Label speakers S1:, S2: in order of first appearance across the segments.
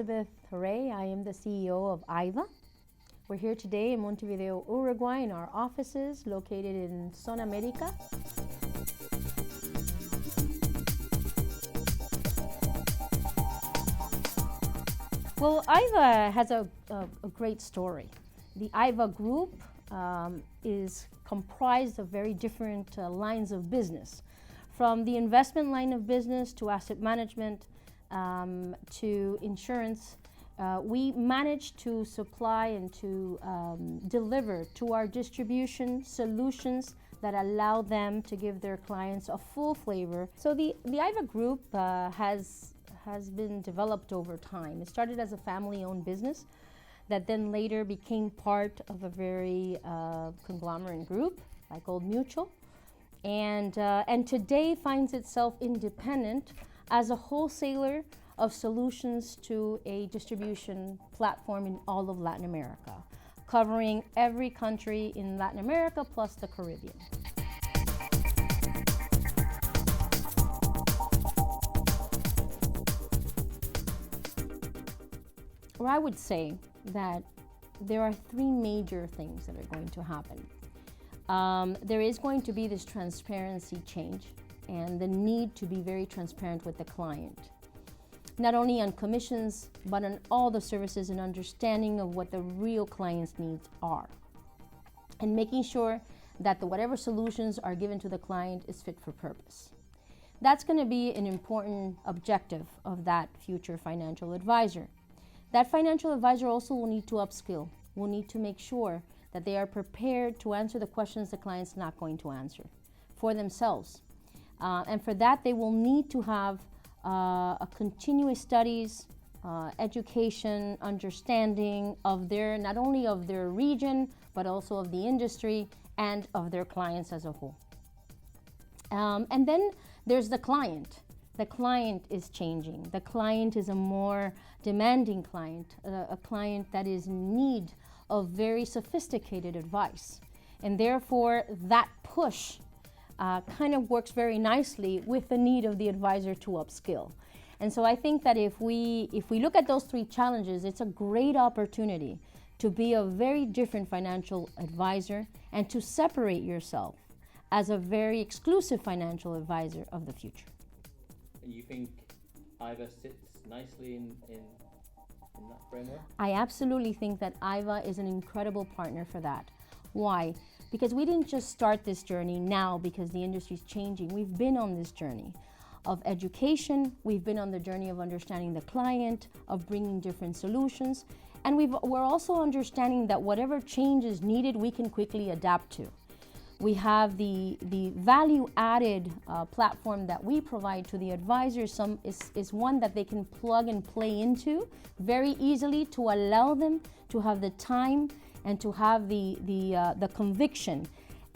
S1: Elizabeth Hooray. I am the CEO of Aiva. We're here today in Montevideo, Uruguay, in our offices located in Zona America. Well, Aiva has a great story. The Aiva group is comprised of very different lines of business, from the investment line of business to asset management to insurance. We manage to supply and to deliver to our distribution solutions that allow them to give their clients a full flavor. So the Aiva group has been developed over time. It started as a family-owned business that then later became part of a very conglomerate group like Old Mutual, and today finds itself independent as a wholesaler of solutions to a distribution platform in all of Latin America, covering every country in Latin America plus the Caribbean. Well, I would say that there are three major things that are going to happen. There is going to be this transparency change and the need to be very transparent with the client, not only on commissions, but on all the services and understanding of what the real client's needs are, and making sure that whatever solutions are given to the client is fit for purpose. That's going to be an important objective of that future financial advisor. That financial advisor also will need to upskill, will need to make sure that they are prepared to answer the questions the client's not going to answer for themselves. And for that, they will need to have a continuous studies, education, understanding of not only of their region, but also of the industry and of their clients as a whole. And then there's the client. The client is changing. The client is a more demanding client, a client that is in need of very sophisticated advice. And therefore, that push kind of works very nicely with the need of the advisor to upskill. And so I think that if we look at those three challenges, it's a great opportunity to be a very different financial advisor and to separate yourself as a very exclusive financial advisor of the future.
S2: And you think Aiva sits nicely in that framework?
S1: I absolutely think that Aiva is an incredible partner for that. Why? Because we didn't just start this journey now because the industry is changing. We've been on this journey of education. We've been on the journey of understanding the client, of bringing different solutions. And we're also understanding that whatever change is needed, we can quickly adapt to. We have the value-added platform that we provide to the advisors is one that they can plug and play into very easily to allow them to have the time and to have the conviction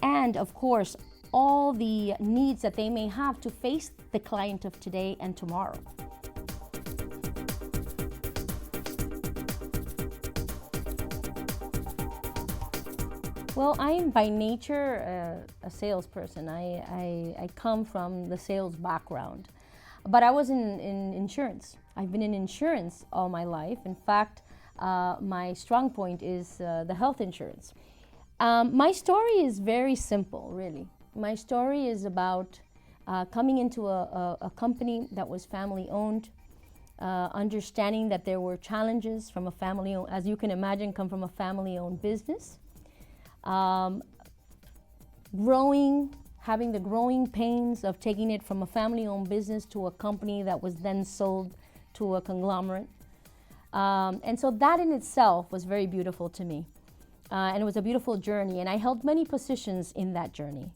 S1: and, of course, all the needs that they may have to face the client of today and tomorrow. Well, I am by nature a salesperson. I come from the sales background, but I was in insurance. I've been in insurance all my life. In fact, my strong point is the health insurance. My story is very simple, really. My story is about coming into a company that was family-owned, understanding that there were challenges from a family-owned, as you can imagine, come from a family-owned business. Having the growing pains of taking it from a family-owned business to a company that was then sold to a conglomerate. And so that in itself was very beautiful to me. And it was a beautiful journey, and I held many positions in that journey.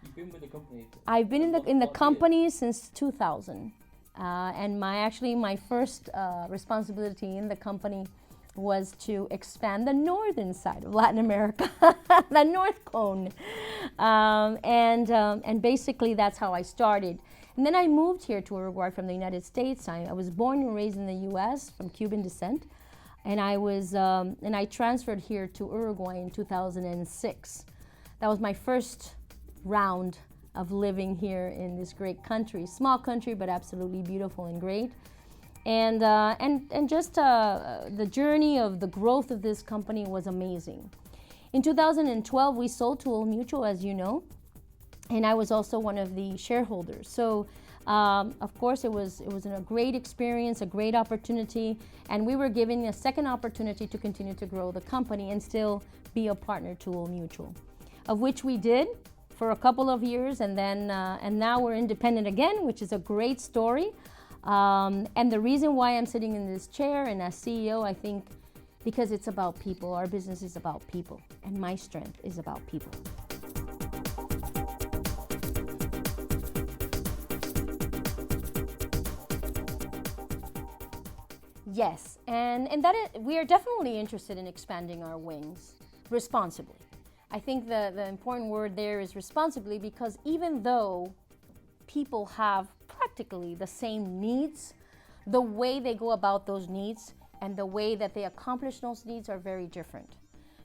S2: You've been with the company?
S1: I've been in the company since 2000. And my first responsibility in the company was to expand the northern side of Latin America, the North Cone. And basically that's how I started. And then I moved here to Uruguay from the United States. I was born and raised in the US from Cuban descent. And I transferred here to Uruguay in 2006. That was my first round of living here in this great country. Small country, but absolutely beautiful and great. And just the journey of the growth of this company was amazing. In 2012, we sold to Old Mutual, as you know, and I was also one of the shareholders. So, of course, it was a great experience, a great opportunity, and we were given a second opportunity to continue to grow the company and still be a partner to Old Mutual, of which we did for a couple of years, and then and now we're independent again, which is a great story. And the reason why I'm sitting in this chair and as CEO, I think, because it's about people. Our business is about people, and my strength is about people. Yes, and we are definitely interested in expanding our wings responsibly. I think the important word there is responsibly, because even though people have practically the same needs, the way they go about those needs and the way that they accomplish those needs are very different.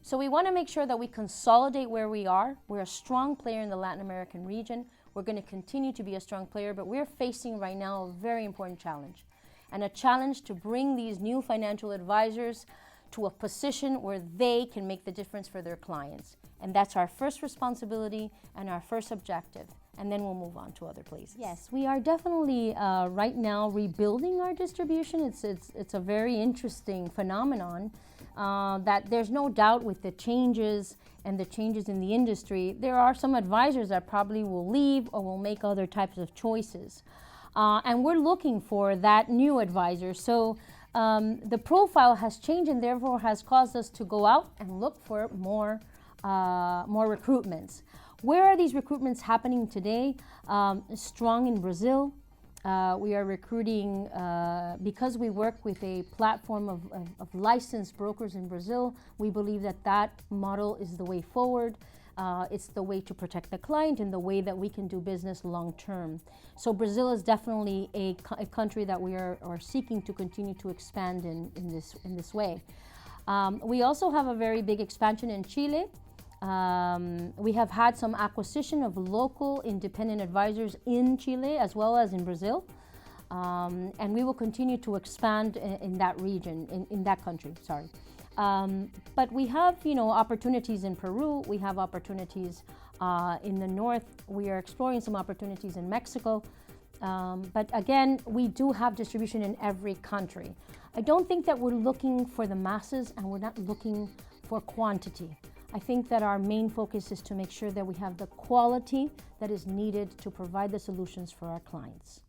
S1: So we want to make sure that we consolidate where we are. We're a strong player in the Latin American region. We're going to continue to be a strong player, but we're facing right now a very important challenge, and a challenge to bring these new financial advisors to a position where they can make the difference for their clients. And that's our first responsibility and our first objective. And then we'll move on to other places. Yes, we are definitely right now rebuilding our distribution. It's a very interesting phenomenon that there's no doubt with the changes and the changes in the industry, there are some advisors that probably will leave or will make other types of choices. And we're looking for that new advisor. So the profile has changed and therefore has caused us to go out and look for more recruitments. Where are these recruitments happening today? Strong in Brazil. We are recruiting because we work with a platform of licensed brokers in Brazil. We believe that that model is the way forward. It's the way to protect the client and the way that we can do business long term. So Brazil is definitely a country that we are seeking to continue to expand in this way. We also have a very big expansion in Chile. We have had some acquisition of local independent advisors in Chile as well as in Brazil. And we will continue to expand in that region, in that country, sorry. But we have, opportunities in Peru. We have opportunities in the north. We are exploring some opportunities in Mexico. But again, we do have distribution in every country. I don't think that we're looking for the masses and we're not looking for quantity. I think that our main focus is to make sure that we have the quality that is needed to provide the solutions for our clients.